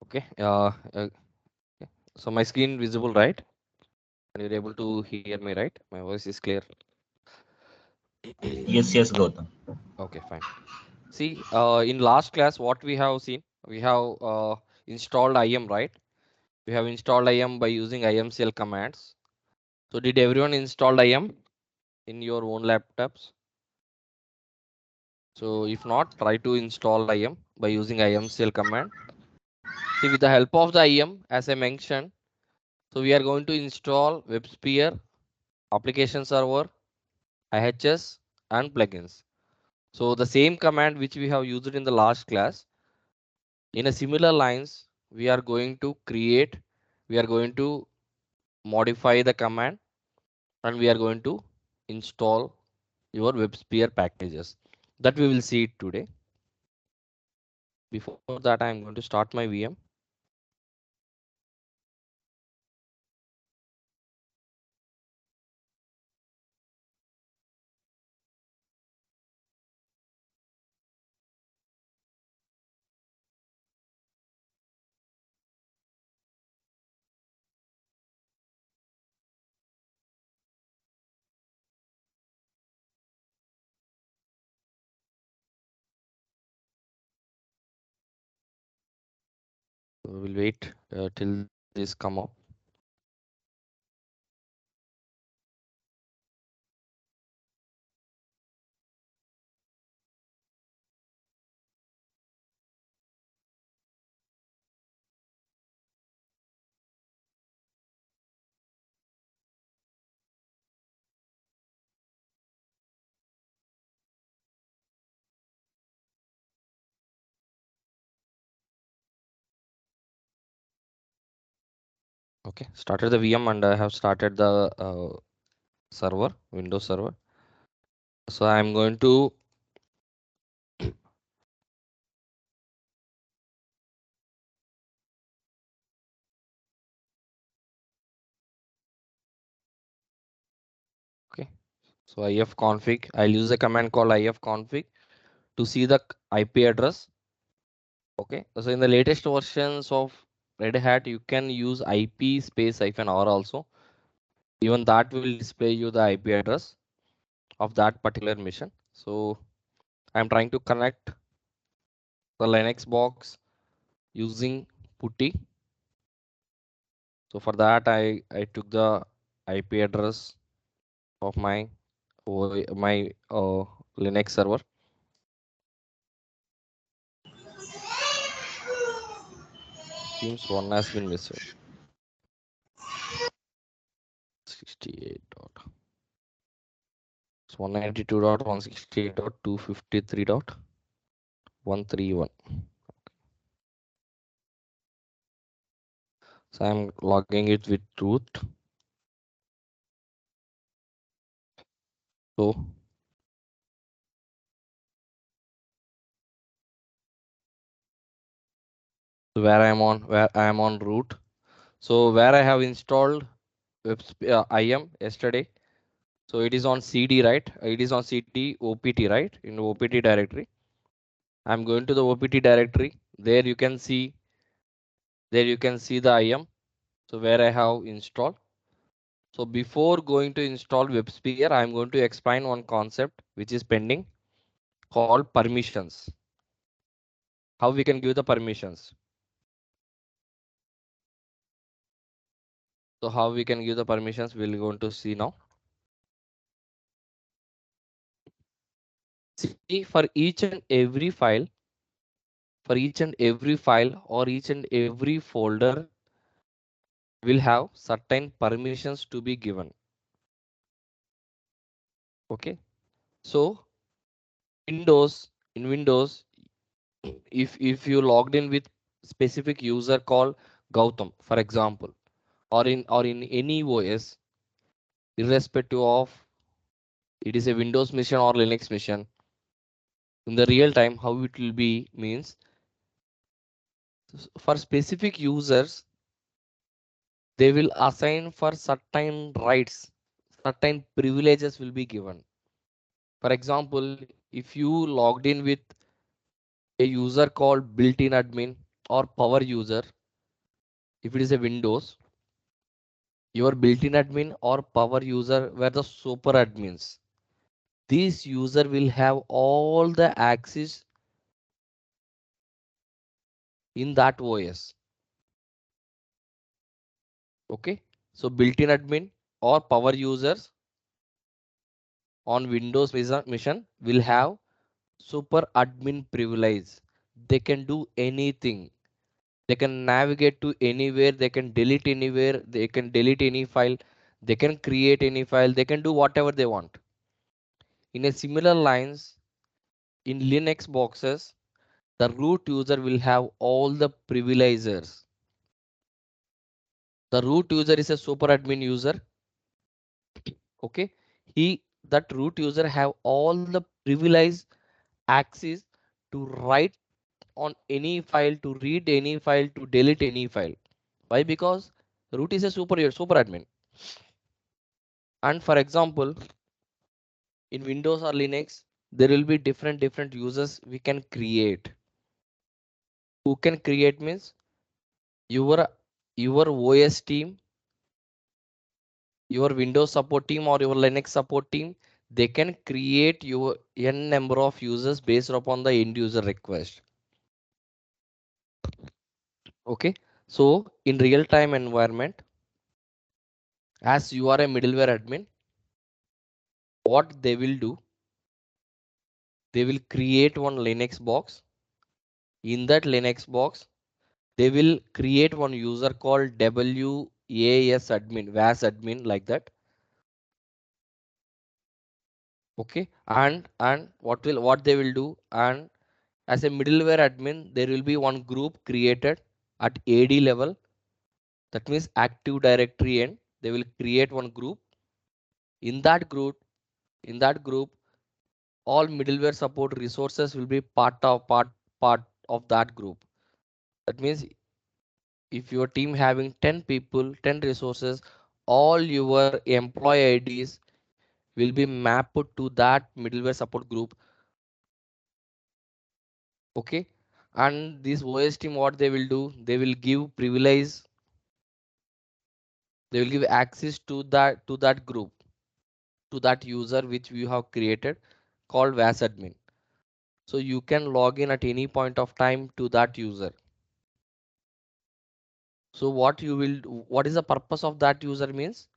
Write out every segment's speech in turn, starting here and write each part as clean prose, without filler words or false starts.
Okay. So my screen visible, right? And you're able to hear me, right? My voice is clear. Yes, yes, Gautam. Okay, fine. See, in last class, what we have seen, we have installed IM, right? We have installed IM by using IMCL commands. So did everyone install IM in your own laptops? So if not, try to install IM by using IMCL command. See, with the help of the IM, as I mentioned, so we are going to install WebSphere, application server, IHS, and plugins. So the same command which we have used in the last class, in a similar lines, we are going to modify the command, and we are going to install your WebSphere packages. That we will see it today. Before that, I am going to start my VM. We will wait till this come up. Okay, started the VM and I have started the server, Windows server. So I am going to okay. So ifconfig, I'll use a command called ifconfig to see the IP address. Okay, so in the latest versions of Red Hat, you can use IP space -r also. Even that will display you the IP address of that particular mission. So I'm trying to connect the Linux box using putty. So for that, I took the IP address of my Linux server. Seems one has been missed. 68 dot 192.168.253.131. So I'm logging it with root. So where I am on root. So where I have installed IM yesterday. So it is on CD, right? It is on CD OPT, right? In OPT directory. I'm going to the OPT directory. There you can see the IM. So where I have installed. So before going to install WebSphere, I'm going to explain one concept which is pending called permissions. How we can give the permissions. So how we can give the permissions, we're going to see now. See, for each and every file or each and every folder will have certain permissions to be given. Okay. So in Windows, if you logged in with specific user called Gautam, for example, or in any OS, irrespective of it is a Windows machine or Linux machine, in the real time, how it will be means for specific users, they will assign for certain rights, certain privileges will be given. For example, if you logged in with a user called built-in admin or power user, if it is a Windows, your built-in admin or power user were the super admins. This user will have all the access in that OS. Okay. So built-in admin or power users on Windows mission will have super admin privilege. They can do anything. They can navigate to anywhere. They can delete anywhere. They can delete any file. They can create any file. They can do whatever they want. In a similar lines, in Linux boxes, the root user will have all the privileges. The root user is a super admin user. Okay. That root user have all the privileged access to write on any file, to read any file, to delete any file. Why? Because root is a super admin. And for example, in Windows or Linux, there will be different users we can create. Who can create means your your OS team, your Windows support team or your Linux support team. They can create your n number of users based upon the end user request. Okay. So in real time environment, as you are a middleware admin, what they will do, they will create one Linux box. In that Linux box, they will create one user called WAS admin, WAS admin like that. Okay. And what they will do, and as a middleware admin, there will be one group created at AD level. That means Active Directory end. They will create one group. In that group, in that group, all middleware support resources will be part of that group. That means if your team having 10 people, 10 resources, all your employee IDs will be mapped to that middleware support group. Okay. And this OS team, what they will do, they will give privilege, they will give access to that group, to that user which we have created called WAS admin. So you can log in at any point of time to that user. So what is the purpose of that user means?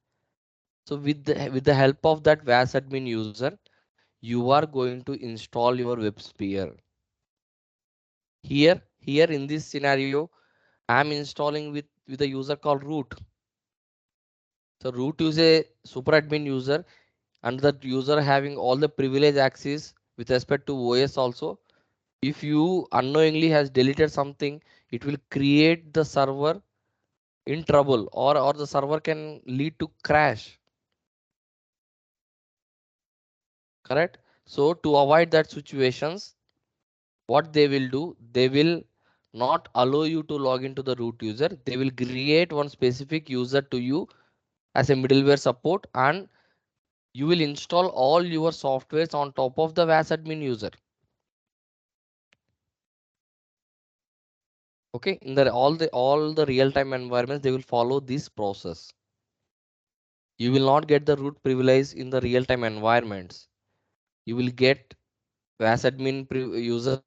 So with the help of that WAS admin user, you are going to install your WebSphere. Here in this scenario, I'm installing with a user called root. So root is a super admin user, and that user having all the privilege access with respect to OS also. If you unknowingly has deleted something, it will create the server in trouble, or the server can lead to crash. Correct. So to avoid that situations, what they will do, they will not allow you to log into the root user. They will create one specific user to you as a middleware support, and you will install all your softwares on top of the WAS admin user. Okay. In the all the real time environments, they will follow this process. You will not get the root privilege in the real time environments. You will get WAS admin user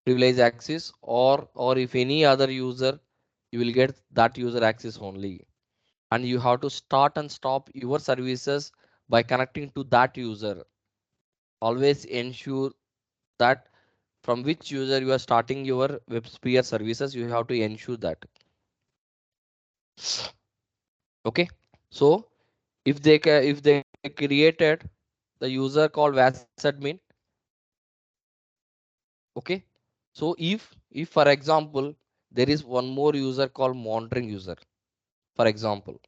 privilege access, or if any other user, you will get that user access only. And you have to start and stop your services by connecting to that user. Always ensure that from which user you are starting your WebSphere services, you have to ensure that. Okay. So if they created the user called WAS admin. Okay. So if for example there is one more user called monitoring user, for example.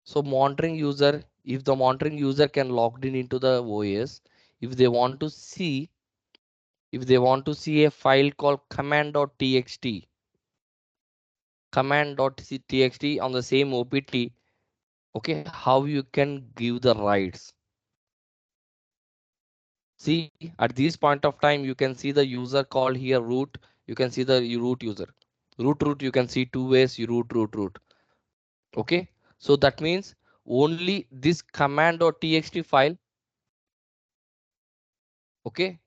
So monitoring user, if the monitoring user can logged in into the OS, if they want to see, if they want to see a file called command.txt on the same OPT, okay, how you can give the rights. See, at this point of time, you can see the user called here root. You can see the root user. Root, you can see two ways, you root. Okay. So that means only this command.txt file. Okay.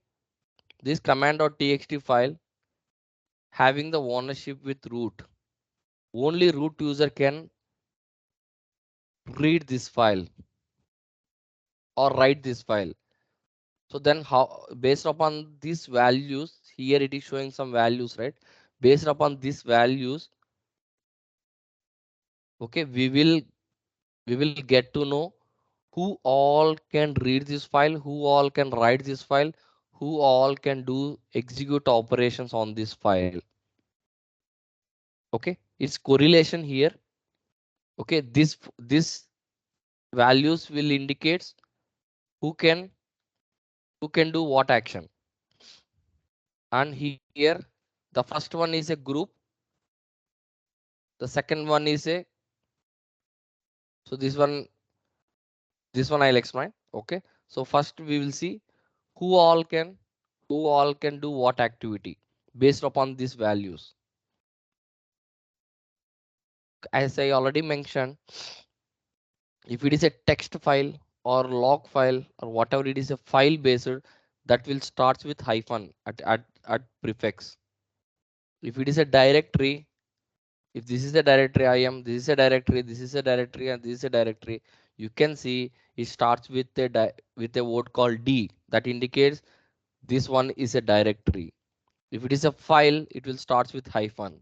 This command.txt file having the ownership with root. Only root user can read this file or write this file. So then how, based upon these values, here it is showing some values, right? Based upon these values, okay, we will get to know who all can read this file, who all can write this file, who all can do execute operations on this file. Okay, it's correlation here. Okay, this values will indicate who can do what action. And here the first one is a group, the second one is a, so this one I'll explain. Okay, so first we will see who all can do what activity based upon these values. As I already mentioned, if it is a text file or log file or whatever it is, a file based, that will starts with hyphen at prefix. If it is a directory, if this is a directory IAM, this is a directory, this is a directory, and this is a directory, you can see it starts with with a word called D that indicates this one is a directory. If it is a file, it will starts with hyphen.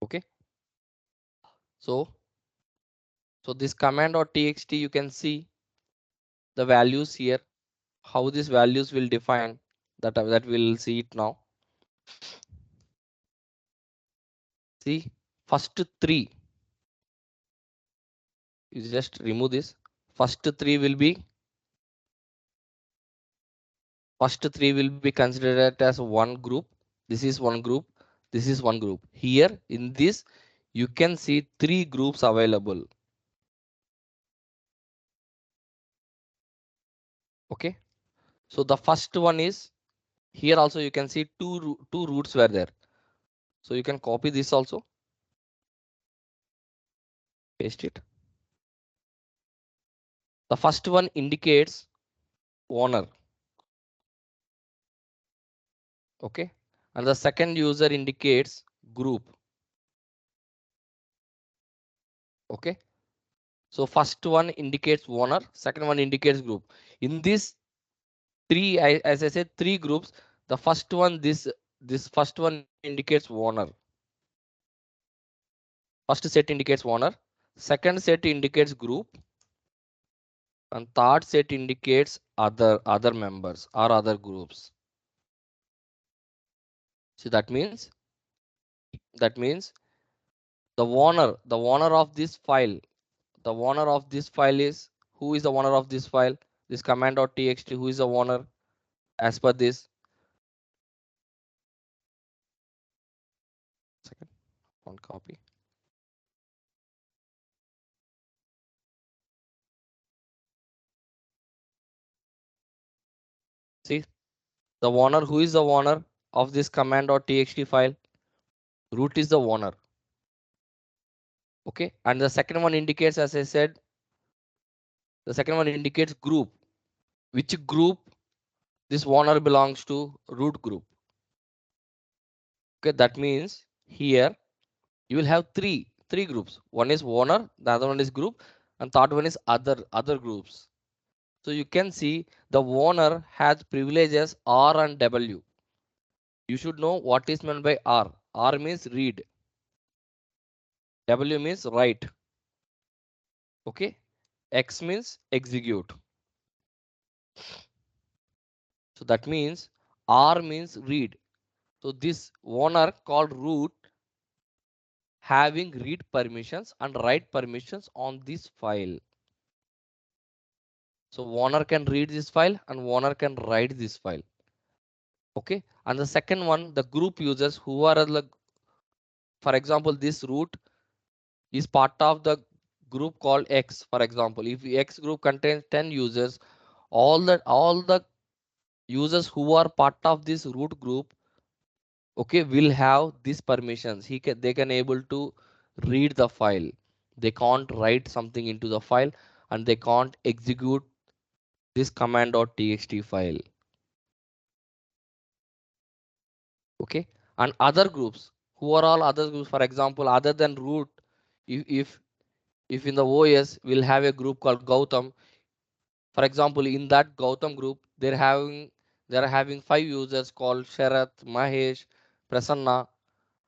Okay, so this command or txt, you can see the values here, how these values will define that we'll see it now. See, first three, you just remove this. First three will be considered as one group. This is one group. This is one group. Here in this, you can see three groups available. Okay. So the first one is here also you can see two roots were there. So you can copy this also, paste it. The first one indicates owner. Okay. And the second user indicates group. Okay. So first one indicates owner, second one indicates group. In this three, as I said, three groups. The first one, this first one indicates owner. First set indicates owner. Second set indicates group, and third set indicates other members or other groups. So that means the owner of this file, the owner of this file is, who is the owner of this file? This command.txt, who is the owner as per this? Second, one copy. See, the owner, who is the owner of this command.txt file? Root is the owner. Okay, and the second one indicates, as I said, the second one indicates group. Which group this owner belongs to? Root group. Okay, that means here you will have three groups. One is owner, the other one is group, and third one is other groups. So you can see the owner has privileges R and W. You should know what is meant by R. R means read. W means write. Okay. X means execute. So that means R means read. So this owner called root having read permissions and write permissions on this file. So owner can read this file and owner can write this file. Okay. And the second one, the group users who are for example, this root is part of the group called X. For example, if X group contains 10 users, all the users who are part of this root group, okay, will have these permissions. They can able to read the file. They can't write something into the file, and they can't execute this command.txt file. Okay, and other groups, who are all other groups? For example, other than root, if if, if in the OS we'll have a group called Gautam. For example, in that Gautam group, they're having 5 users called Sharath, Mahesh, Prasanna.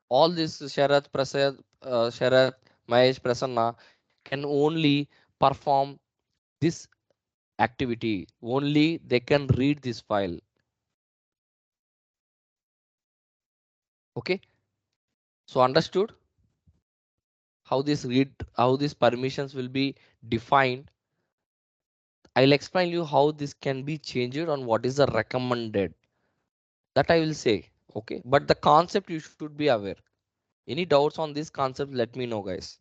All this Sharath, Mahesh, Prasanna can only perform this activity. Only they can read this file. Okay, so understood how these permissions will be defined. I'll explain you how this can be changed on what is the recommended. That I will say. Okay, but the concept you should be aware. Any doubts on this concept, let me know, guys.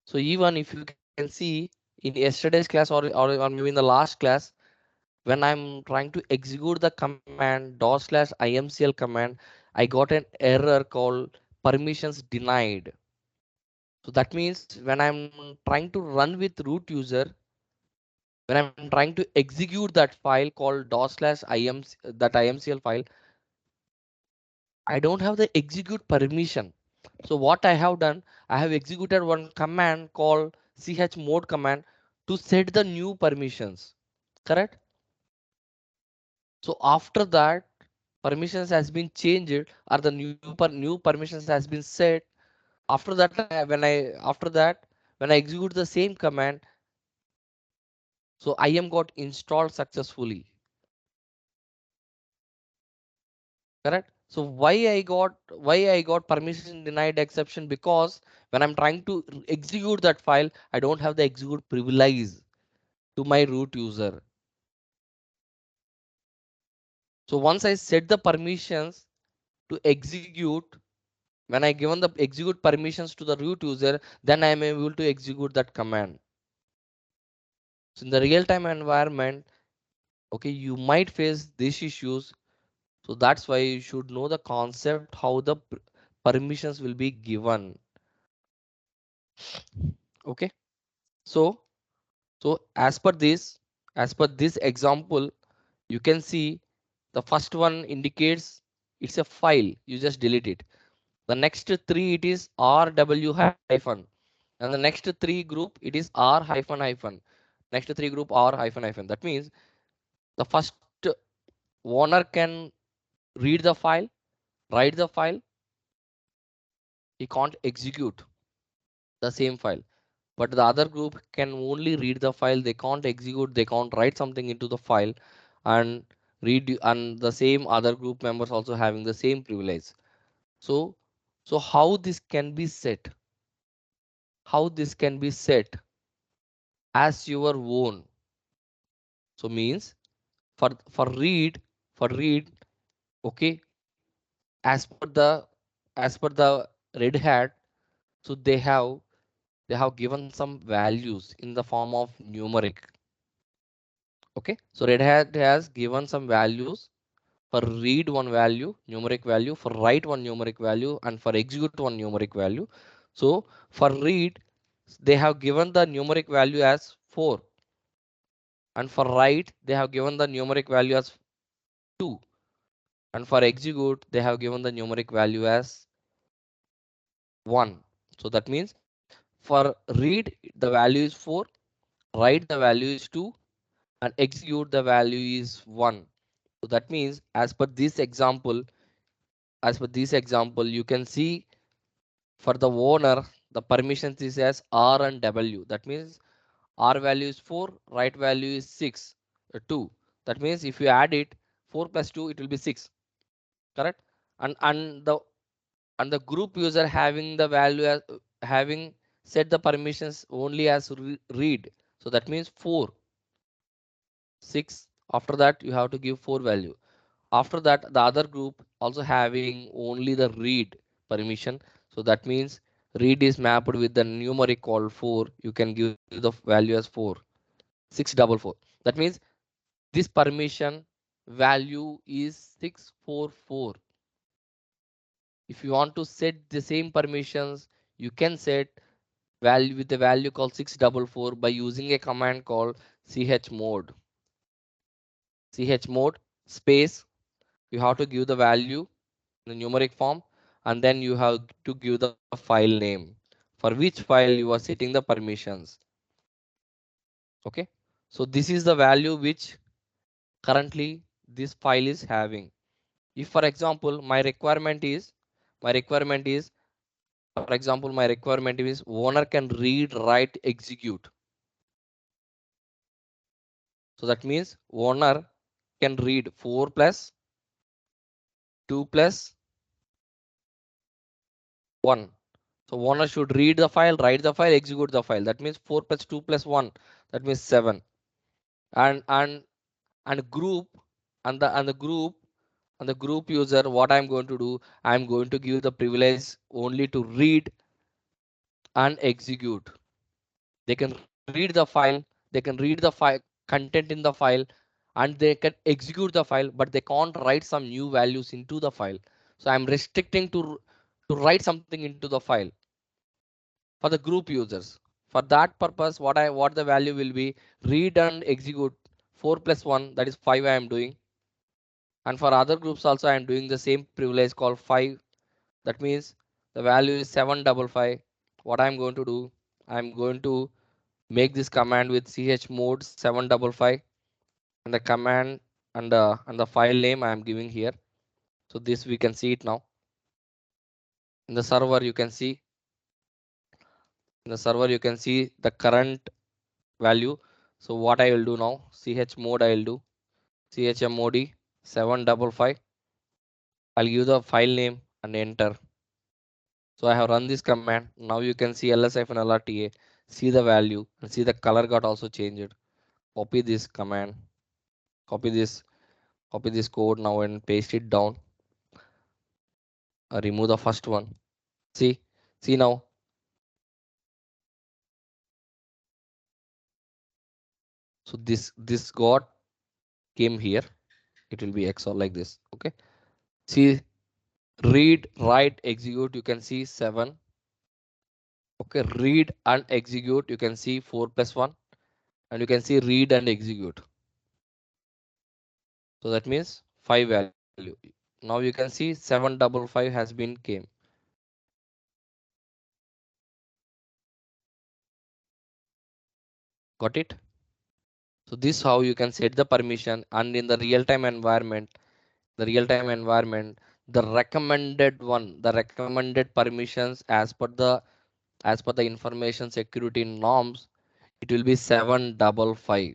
So even if you can see in yesterday's class, or maybe in the last class, when I'm trying to execute the command /imcl command, I got an error called permissions denied. So that means when I'm trying to run with root user, when I'm trying to execute that file called imcl file, I don't have the execute permission. So what I have done, I have executed one command called chmod command to set the new permissions. Correct? So after that, permissions has been changed, or the new permissions has been set. After that, when I execute the same command, so IAM got installed successfully. Correct? So why I got permission denied exception? Because when I'm trying to execute that file, I don't have the execute privilege to my root user. So once I set the permissions to execute, when I given the execute permissions to the root user, then I am able to execute that command. So in the real-time environment, okay, you might face these issues. So that's why you should know the concept how the permissions will be given. Okay, so as per this example, you can see the first one indicates it's a file. You just delete it. The next three it is rw hyphen, and the next three group it is r hyphen hyphen. Next three group r hyphen hyphen. That means the first owner can read the file, write the file. He can't execute the same file. But the other group can only read the file. They can't execute, they can't write something into the file and read, and the same other group members also having the same privilege. So so how this can be set, how this can be set as your own. So means for read, okay, as per the as per the Red Hat, so they have given some values in the form of numeric. Okay, so Red Hat has given some values. For read one value, numeric value, for write one numeric value, and for execute one numeric value. So for read, they have given the numeric value as 4, and for write, they have given the numeric value as 2, and for execute, they have given the numeric value as 1. So that means for read, the value is 4, write the value is 2, and execute the value is 1. So that means as per this example, you can see for the owner, the permissions is as R and W. That means R value is 4, right value is 6, 2. That means if you add it, 4 plus 2, it will be 6. Correct? And the group user having the value as having set the permissions only as read. So that means 4, 6. After that, you have to give 4 value. After that, the other group also having only the read permission. So that means read is mapped with the numeric called 4. You can give the value as 4, 644. That means this permission value is 644. If you want to set the same permissions, you can set value with the value called 644 by using a command called chmod. Chmod space, you have to give the value in the numeric form, and then you have to give the file name for which file you are setting the permissions. Okay, so this is the value which currently this file is having. If for example my requirement is for example my requirement is owner can read, write, execute. So that means owner can read 4 plus 2 plus 1. So owner should read the file, write the file, execute the file. That means 4 plus 2 plus 1. That means 7. And group and the group user, what I'm going to do, I'm going to give the privilege only to read and execute. They can read the file, they can read the file content in the file, and they can execute the file, but they can't write some new values into the file. So I'm restricting to write something into the file for the group users. For that purpose, what the value will be, read and execute 4 plus 1, that is 5 I am doing. And for other groups also I am doing the same privilege called 5. That means the value is 755. What I'm going to do, I'm going to make this command with chmod 755, and the command and the file name I am giving here. So this we can see it now. In the server you can see, in the server you can see the current value. So what I will do now, chmod I will do chmod 755. I'll give the file name and enter. So I have run this command. Now you can see ls-lrta, see the value and see the color got also changed. Copy this command, copy this, copy this code now and paste it down. Remove the first one. See, see now. So this got came here. It will be XOR like this. Okay. See, read, write, execute. You can see 7. Okay. Read and execute. You can see 4 plus 1, and you can see read and execute. So that means 5 value. Now you can see 755 has been came. Got it? So this how you can set the permission, and in the real-time environment, the recommended one, the recommended permissions as per the information security norms, it will be 755.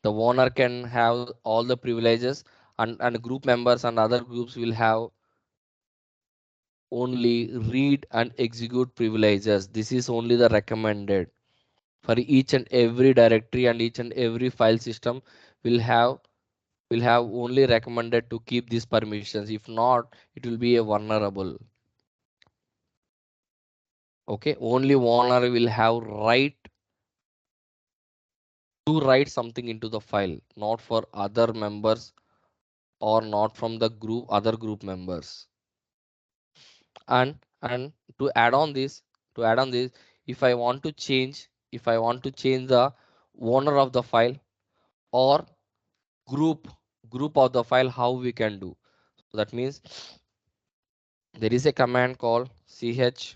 The owner can have all the privileges, and group members and other groups will have only read and execute privileges. This is only the recommended. For each and every directory and each and every file system will have only recommended to keep these permissions. If not, it will be a vulnerable. Okay, only owner will have right to write something into the file, not for other members or not from the group other group members. And to add on this, if I want to change the owner of the file or group group of the file, how we can do. So that means there is a command called chown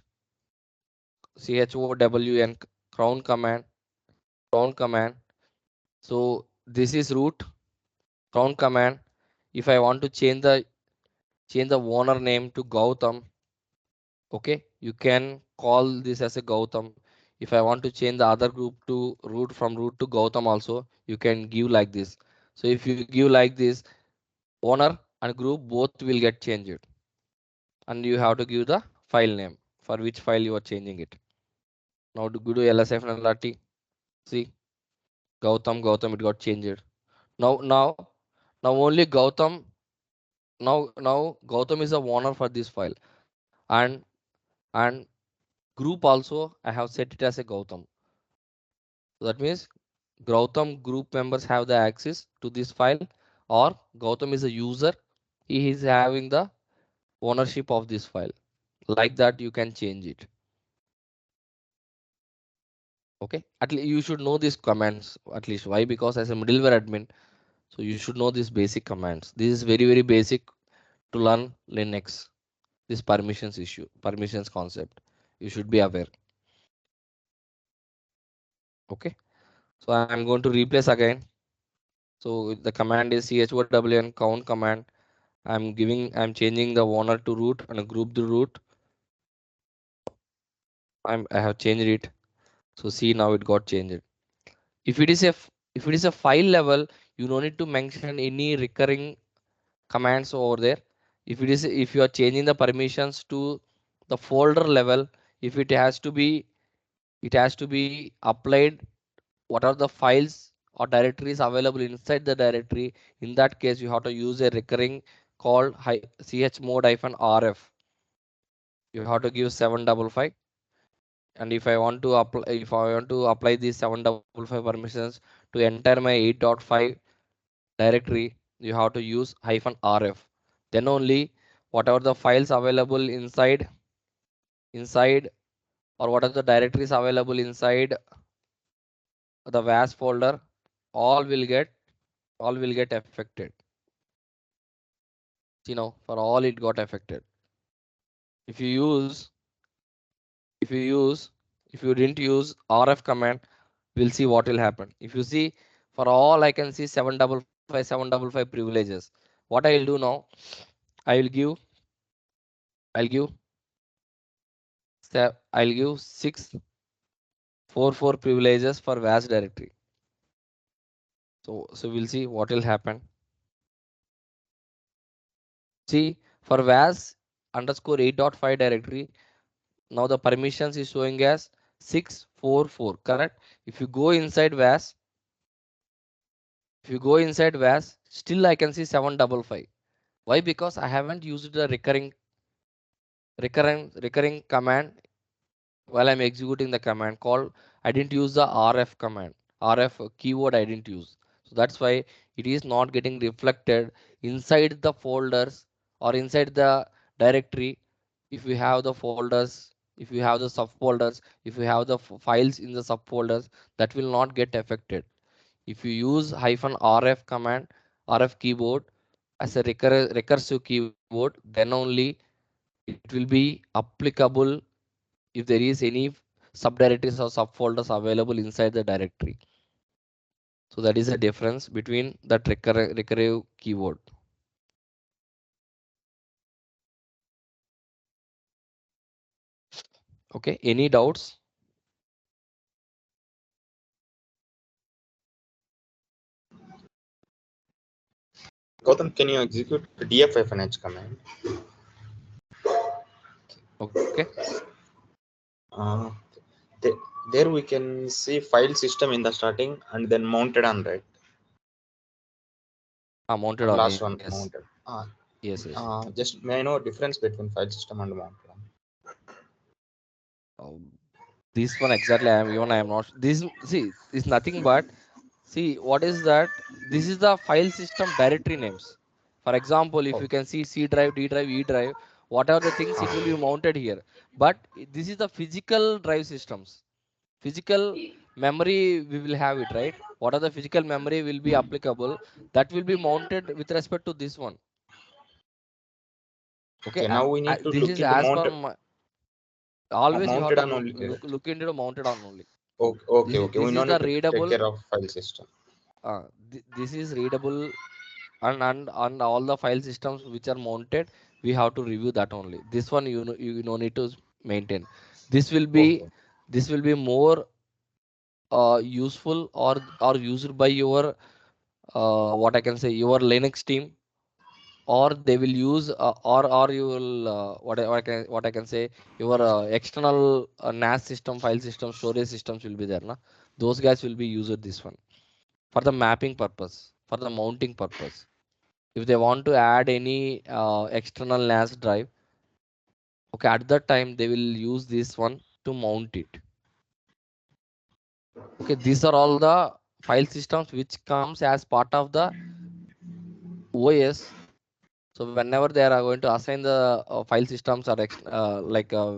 crown command. So this is root crown command. If I want to change the owner name to Gautam, okay, you can call this as a Gautam. If I want to change the other group to root to Gautam also, you can give like this. So if you give like this, owner and group both will get changed, and you have to give the file name for which file you are changing it. Now to go to LSF and LRT. See, Gautam, it got changed. Now only Gautam. Now Gautam is the owner for this file, and group also I have set it as a Gautam. So that means Gautam group members have the access to this file, or Gautam is a user, he is having the ownership of this file. Like that you can change it. Okay, at least you should know these commands at least. Why? Because as a middleware admin, so you should know these basic commands. This is very basic to learn Linux. This permissions issue, permissions concept, you should be aware. Okay, so I'm going to replace again. So the command is chmod count command. I'm changing the owner to root and a group to root. I have changed it. So see, now it got changed. If it is a if it is a file level, you don't need to mention any recurring commands over there. If you are changing the permissions to the folder level, if it has to be applied what are the files or directories available inside the directory. In that case you have to use a recurring called chmod -rf. You have to give 755. And if I want to apply these 755 permissions to enter my 8.5 directory, you have to use -rf. Then only whatever the files available inside or what are the directories available inside the vas folder, all will get affected. See now, for all it got affected. If you use if you use if you didn't use rf command, we'll see what will happen. If you see, for all I can see 755 privileges. What I will do now, I will give I'll give I'll give 644 privileges for vas directory. So we'll see what will happen. See, for vas underscore 8.5 directory, now the permissions is showing as 644, correct? If you go inside vas, still I can see 755. Why? Because I haven't used the recurring command while I'm executing the command called. I didn't use the rf command, rf keyword I didn't use. So that's why it is not getting reflected inside the folders or inside the directory. If you have the folders, if you have the subfolders, if you have the files in the subfolders, that will not get affected. If you use -rf command, rf keyboard as a recursive keyboard, then only it will be applicable if there is any subdirectories or subfolders available inside the directory. So that is the difference between that recursive keyword. Okay, any doubts? Gautam, can you execute the dffnh command? Okay, Uh, th- there we can see file system in the starting and then mounted on, right? mounted on, Last yes, one mounted. yes. Just may I know difference between file system and mounted on? Um, this one exactly I am not this. See, is nothing but, see what is that. This is the file system directory names. For example, if Oh, you can see C drive, D drive, E drive, whatever the things, it will be mounted here. But this is the physical drive systems, physical memory we will have it, right? What are the physical memory will be applicable, that will be mounted with respect to this one. Okay, okay. Now we need to this look is into as per mounted, my, always you have mounted to on only, look right? into the mounted on only. Okay, okay, okay. We This no is the need to take readable, care of file system. this is readable, and all the file systems which are mounted, we have to review that only. This one you no need to maintain. This will be, Okay, more useful or used by your what I can say, your Linux team, or they will use or you will what I can say, your external NAS system, file system, storage systems will be there, na? Those guys will be used this one for the mapping purpose, for the mounting purpose. If they want to add any external NAS drive, okay, at that time they will use this one to mount it. Okay, these are all the file systems which comes as part of the OS. So whenever they are going to assign the file systems or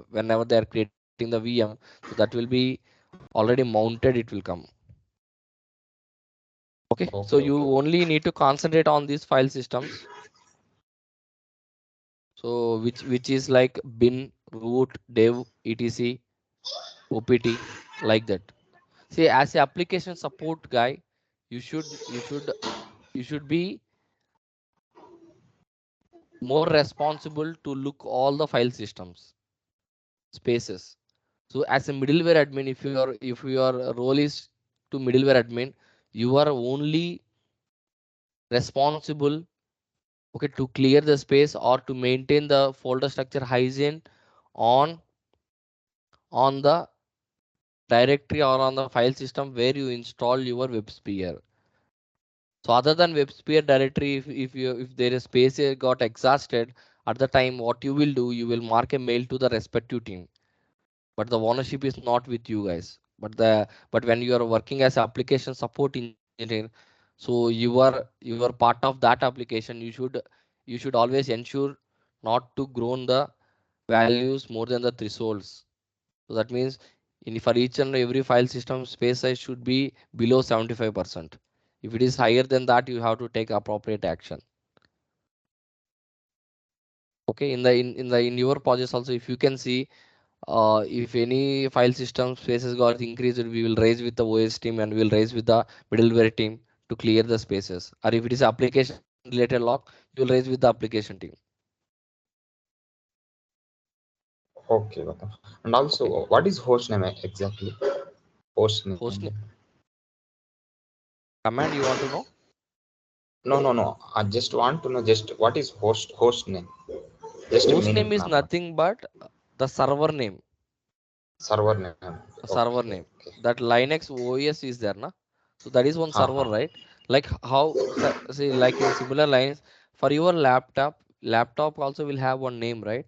whenever they are creating the VM, so that will be already mounted. It will come. Okay. So Okay, you okay. only need to concentrate on these file systems. So which is like bin, root, dev, etc, opt, like that. See, as a application support guy, you should be more responsible to look all the file systems spaces. So as a middleware admin, if your role is to middleware admin, you are only responsible, okay, to clear the space or to maintain the folder structure hygiene on on the directory or on the file system where you install your WebSphere. So other than WebSphere directory, if there is space got exhausted at the time, what you will do, you will mark a mail to the respective team. But the ownership is not with you guys. But when you are working as application support engineer, so you are part of that application. You should always ensure not to grow the values more than the thresholds. So that means for each and every file system, space size should be below 75%. If it is higher than that, you have to take appropriate action. Okay, in your projects also, if you can see, if any file system spaces got increased, we will raise with the OS team and we will raise with the middleware team to clear the spaces. Or if it is application related log, you will raise with the application team. Okay, Gautam. And also, Okay. what is host name exactly? Host Host name. command you want to know? No, no, no. I just want to know just what is host name. Just a Host meaning, name is not nothing but the server name. server name. A server Okay, name. okay. That Linux OS is there, na? So that is one Ha server, ha. right? Like how, say, like in similar lines, for your laptop also will have one name, right?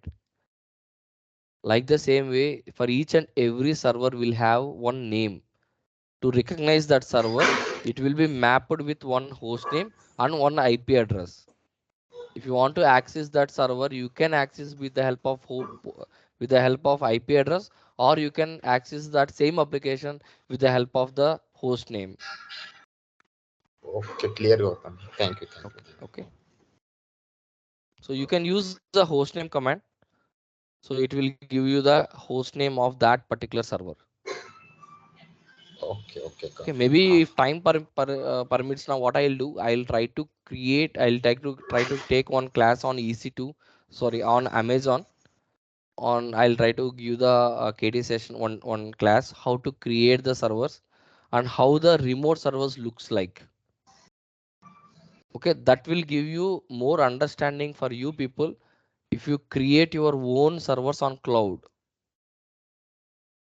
Like the same way, for each and every server will have one name. To recognize that server, it will be mapped with one host name and one IP address. If you want to access that server, you can access with the help of with the help of IP address, or you can access that same application with the help of the host name. Okay, clear, Gautam. Thank you, thank you. Okay, okay. So you can use the hostname command. So it will give you the host name of that particular server. Okay, okay, Okay, Gautam. maybe Ha. if time permits, now what I'll do, I'll try to take one class on EC2, sorry, on Amazon. I'll try to give the KT session one class how to create the servers and how the remote servers looks like. Okay, that will give you more understanding for you people if you create your own servers on cloud.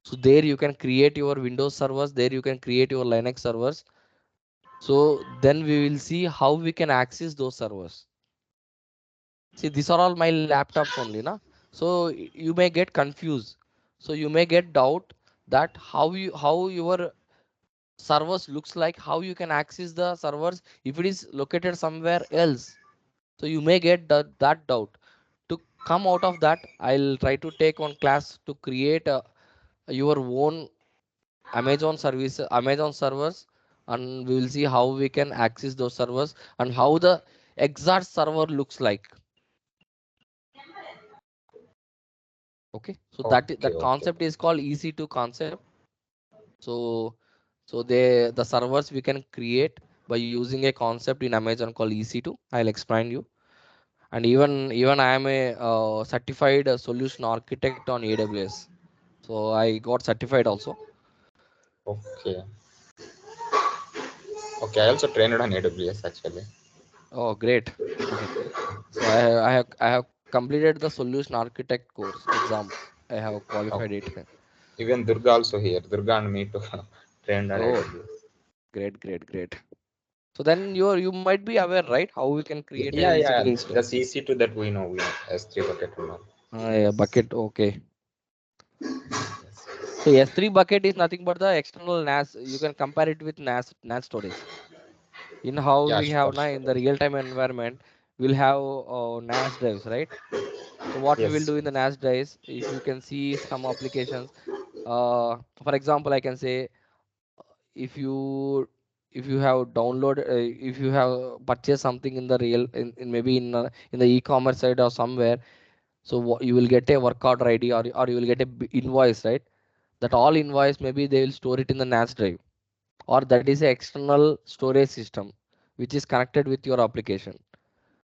So there you can create your Windows servers, there you can create your Linux servers. So then we will see how we can access those servers. See, these are all my laptops only, na? So you may get confused. So you may get doubt that how your servers looks like, how you can access the servers if it is located somewhere else. So you may get that doubt. To come out of that, I'll try to take one class to create your own Amazon servers, and we will see how we can access those servers and how the exact server looks like. Okay, so Okay, that okay. concept is called EC2 concept. So the servers we can create by using a concept in Amazon called EC2. I'll explain you. And even I am a certified solution architect on AWS. So I got certified also. Okay. Okay, I also trained on AWS actually. Oh, great. So I have completed the solution architect course exam. I have qualified Okay. it. Even Durga also here. Durga and me too trained on Oh, AWS. great. So then you might be aware, right? How we can create a Yeah, EC2 yeah. The instance. CC2 that we know, we know S3 bucket and all. Yeah, bucket. Okay. Yes. So S3 bucket is nothing but the external NAS. You can compare it with NAS storage. In how Yeah, we have sure, now sure. in the real time environment, we'll have NAS drives, right? So what we will Yes. do in the NAS drives, if you can see some applications, for example, I can say if you have download if you have purchased something in the real in maybe in the e-commerce side or somewhere, so you will get a work order ID, or you will get a invoice, right? That all invoice maybe they will store it in the NAS drive, or that is a external storage system which is connected with your application.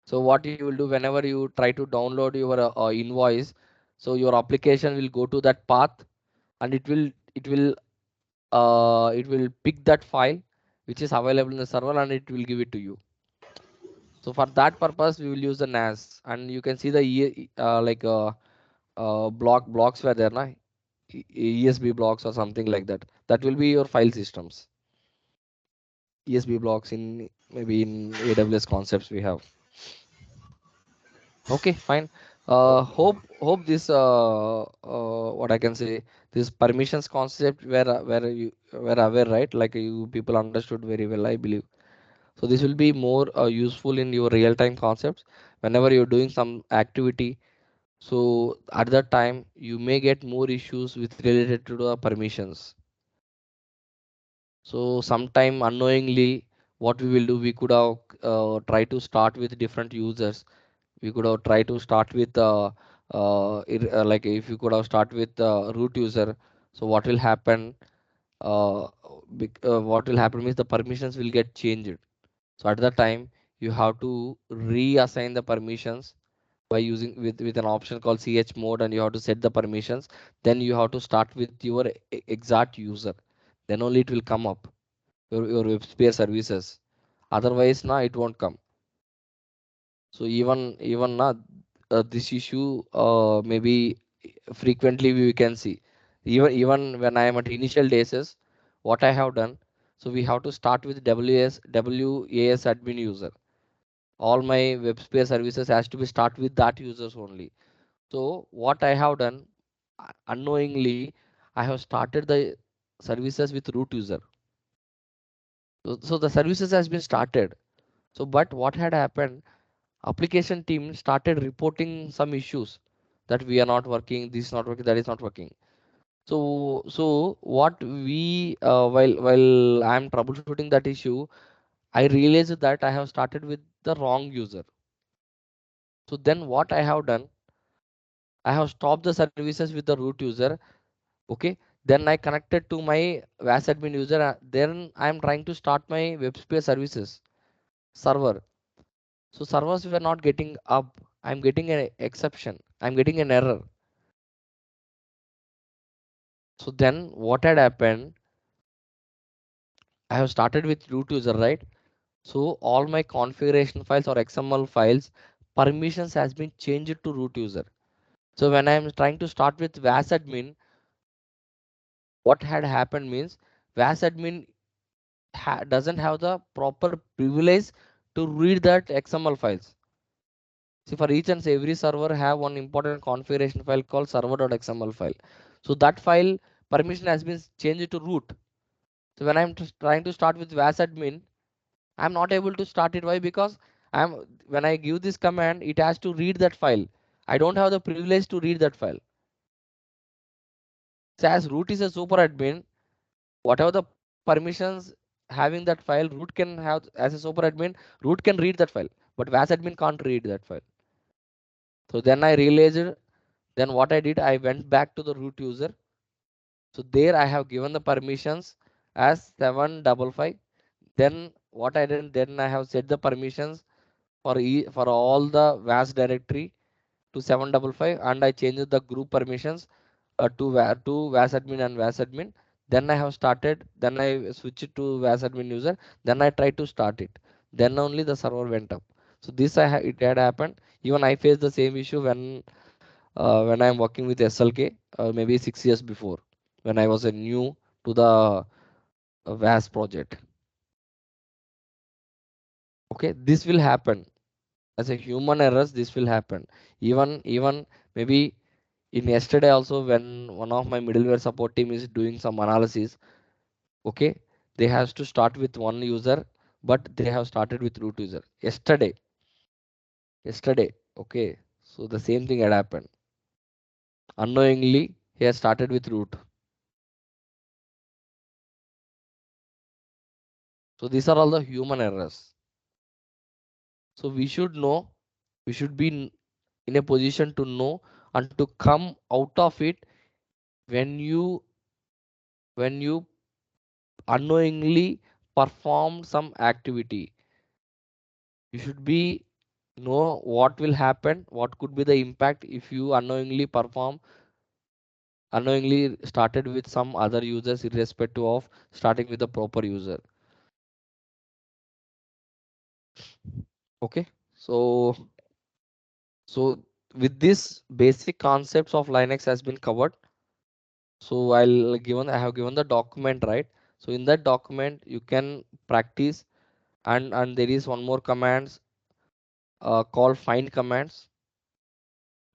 So what you will do whenever you try to download your invoice, so your application will go to that path, and it will pick that file which is available in the server, and it will give it to you. So for that purpose we will use the NAS, and you can see the blocks were there na, ESB blocks or something like that. That will be your file systems. ESB blocks in maybe in AWS concepts we have. Okay, fine. Hope this what I can say, this permissions concept where you were aware, right? Like you people understood very well, I believe. So this will be more useful in your real time concepts whenever you're doing some activity. So at that time you may get more issues with related to the permissions. So sometime unknowingly, what we will do, we could have try to start with different users. We could have tried to start with like if you could have start with root user. So what will happen? What will happen means the permissions will get changed. So at that time you have to reassign the permissions by using with an option called chmod, and you have to set the permissions. Then you have to start with your exact user. Then only it will come up your WebSphere services. Otherwise, na, it won't come. So even na, this issue maybe frequently we can see. Even when I am at initial days, what I have done. So we have to start with WAS admin user. All my WebSphere services has to be start with that users only. So what I have done, unknowingly, I have started the services with root user. So the services has been started. So but what had happened? Application team started reporting some issues that we are not working, this is not working, that is not working. So what we while I'm troubleshooting that issue, I realized that I have started with the wrong user. So then what I have done, I have stopped the services with the root user. Okay, then I connected to my WAS admin user. Then I'm trying to start my WebSphere services server. So servers were not getting up. I'm getting an exception. I'm getting an error. So then what had happened? I have started with root user, right? So all my configuration files or XML files, permissions has been changed to root user. So when I'm trying to start with WAS admin, what had happened means WAS admin doesn't have the proper privilege to read that XML files. See, for each and every server have one important configuration file called server.xml file. So that file permission has been changed to root. So when I'm trying to start with WAS admin, I'm not able to start it. Why? Because I'm when I give this command, it has to read that file. I don't have the privilege to read that file. So as root is a super admin, whatever the permissions having that file, root can have as a super admin, root can read that file, but WAS admin can't read that file. So then I realized, then what I did, I went back to the root user. So there I have given the permissions as 755. Then what I did, then I have set the permissions for all the WAS directory to 755, and I changed the group permissions to WAS admin and WAS admin. Then I have started, then I switched it to WAS admin user. Then I tried to start it. Then only the server went up. So this it had happened. Even I faced the same issue when I am working with SLK maybe 6 years before, when I was a new to the WAS project. Okay, this will happen as a human errors. This will happen. Even maybe in yesterday also, when one of my middleware support team is doing some analysis. Okay, they has to start with one user, but they have started with root user yesterday. yesterday. Okay, so the same thing had happened. Unknowingly, he has started with root. So these are all the human errors. So we should know, we should be in a position to know and to come out of it when you unknowingly perform some activity. You should be know what will happen, what could be the impact if you unknowingly started with some other users irrespective of starting with the proper user. Okay, so with this basic concepts of Linux has been covered. So I have given the document, right? So in that document you can practice, and there is one more commands called find commands.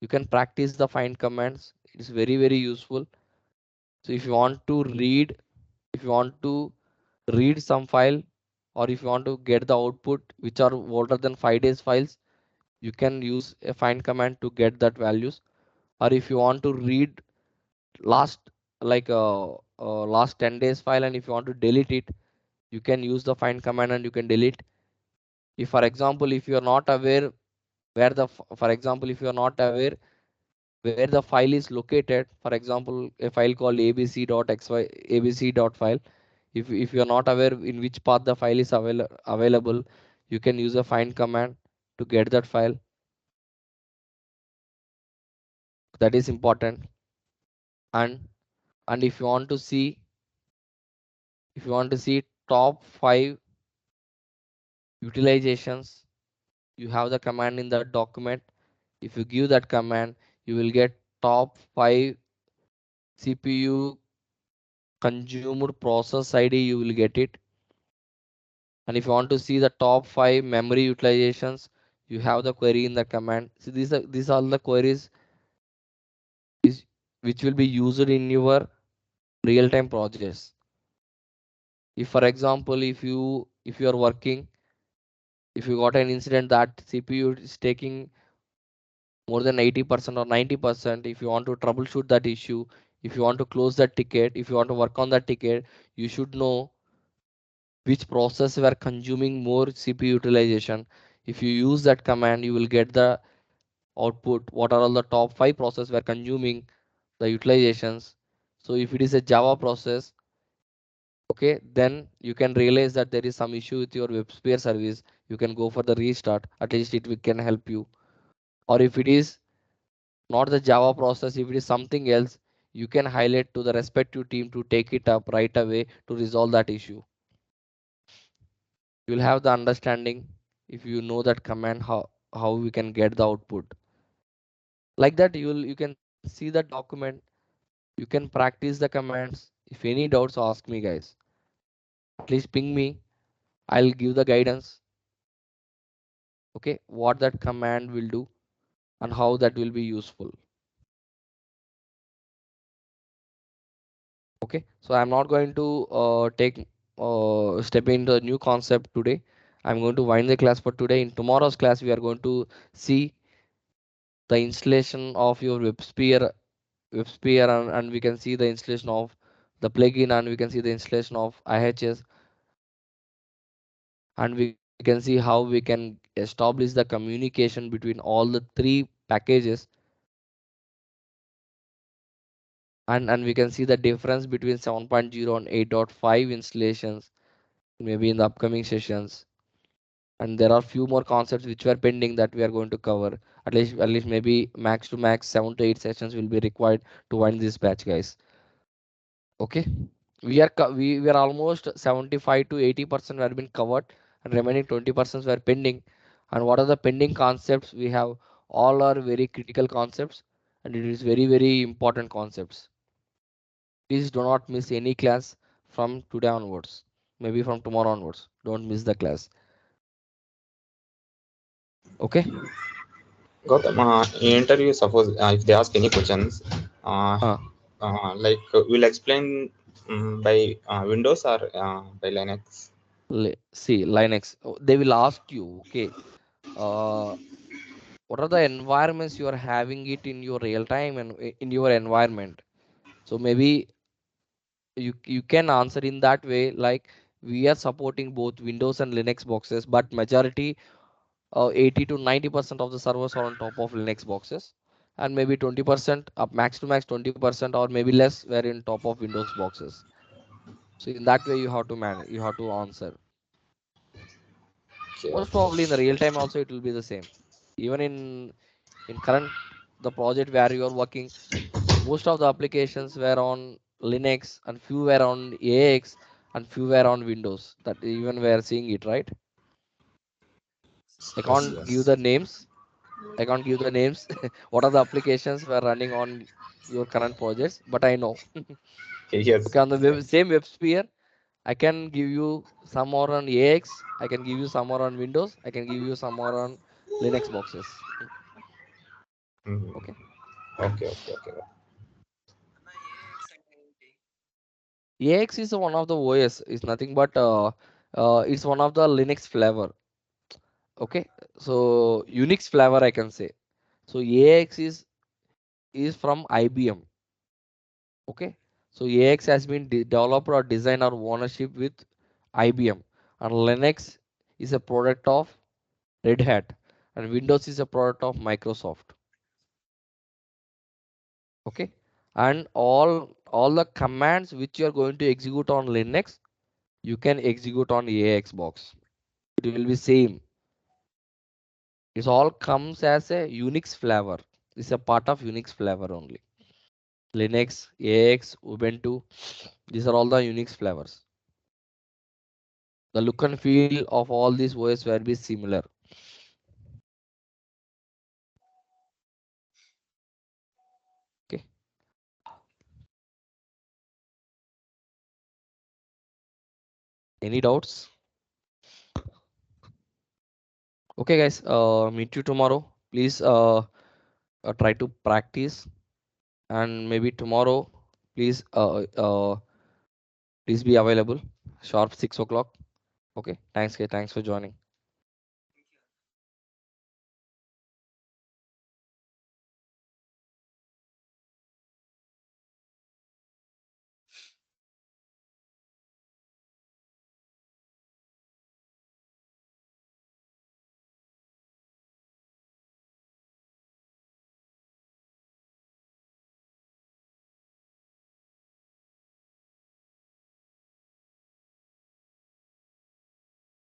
You can practice the find commands. It's very useful. So if you want to read, if you want to read some file, or if you want to get the output which are older than 5 days files, you can use a find command to get that values. Or if you want to read last last 10 days file, and if you want to delete it, you can use the find command and you can delete. If for example if you are not aware where the for example if you are not aware where the file is located, for example a file called abc.xy abc.file, if you are not aware in which path the file is available, you can use a find command to get that file. That is important. And and if you want to see, if you want to see top 5 utilizations, you have the command in the document. If you give that command, you will get top 5 CPU consumer process ID, you will get it. And if you want to see the top 5 memory utilizations, you have the query in the command. So these are all the queries is which will be used in your real-time projects. If for example if you are working, if you got an incident that CPU is taking more than 80% or 90%, if you want to troubleshoot that issue, if you want to close that ticket, if you want to work on that ticket, you should know which process were consuming more CPU utilization. If you use that command, you will get the output what are all the top 5 process were consuming the utilizations. So if it is a Java process, okay, then you can realize that there is some issue with your WebSphere service. You can go for the restart. At least can help you. Or if it is not the Java process, if it is something else, you can highlight to the respective team to take it up right away to resolve that issue. You will have the understanding if you know that command how we can get the output. Like that you can see the document, you can practice the commands. If any doubts, ask me guys. At least ping me. I'll give the guidance. Okay, what that command will do and how that will be useful. Okay, so I'm not going to take step into a new concept today. I'm going to wind the class for today. In tomorrow's class we are going to see the installation of your WebSphere, and we can see the installation of the plugin, and we can see the installation of IHS, and we can see how we can establish the communication between all the 3 packages, and we can see the difference between 7.0 and 8.5 installations maybe in the upcoming sessions. And there are few more concepts which were pending that we are going to cover. At least maybe max to max 7 to 8 sessions will be required to wind this batch, guys. Okay, we are almost 75 to 80% were been covered, and remaining 20% were pending. And what are the pending concepts we have? All are very critical concepts, and it is very important concepts. Please do not miss any class from today onwards, maybe from tomorrow onwards. Don't miss the class. Okay. Gautam, in interview, suppose if they ask any questions, uh, uh, we'll explain by Windows or by Linux. See Linux, they will ask you, okay, uh, what are the environments you are having it in your real time and in your environment. So maybe you can answer in that way, like we are supporting both Windows and Linux boxes, but majority 80 to 90% of the servers are on top of Linux boxes, and maybe 20% up max to max 20% or maybe less were in top of Windows boxes. So in that way you have to manage, you have to answer. Okay, Most okay. probably in the real time also it will be the same. Even in current the project where you are working, most of the applications were on Linux and few were on AX and few were on Windows. That even we are seeing it, right? I Yes, can't give yes. the names. I can't give the names. What are the applications were running on your current projects? But I know. Yes. Okay, on the same web sphere, I can give you some more on AX. I can give you some more on Windows. I can give you some more on Linux boxes. Mhm. Okay. Okay, okay, okay. AX is one of the OS. It's nothing but it's one of the Linux flavor. Okay, so Unix flavor I can say. So AX is from IBM. Okay, so AX has been developed or designed or ownership with IBM, and Linux is a product of Red Hat, and Windows is a product of Microsoft. Okay, and all the commands which you are going to execute on Linux, you can execute on AX box. It will be same. It all comes as a Unix flavor. It's a part of Unix flavor only. Linux, AX, Ubuntu, these are all the Unix flavors. The look and feel of all these OS will be similar. Okay. Any doubts? Okay, guys. Meet you tomorrow. Please try to practice, and maybe tomorrow, please please be available sharp 6 o'clock. Okay. Thanks, guys. Thanks for joining.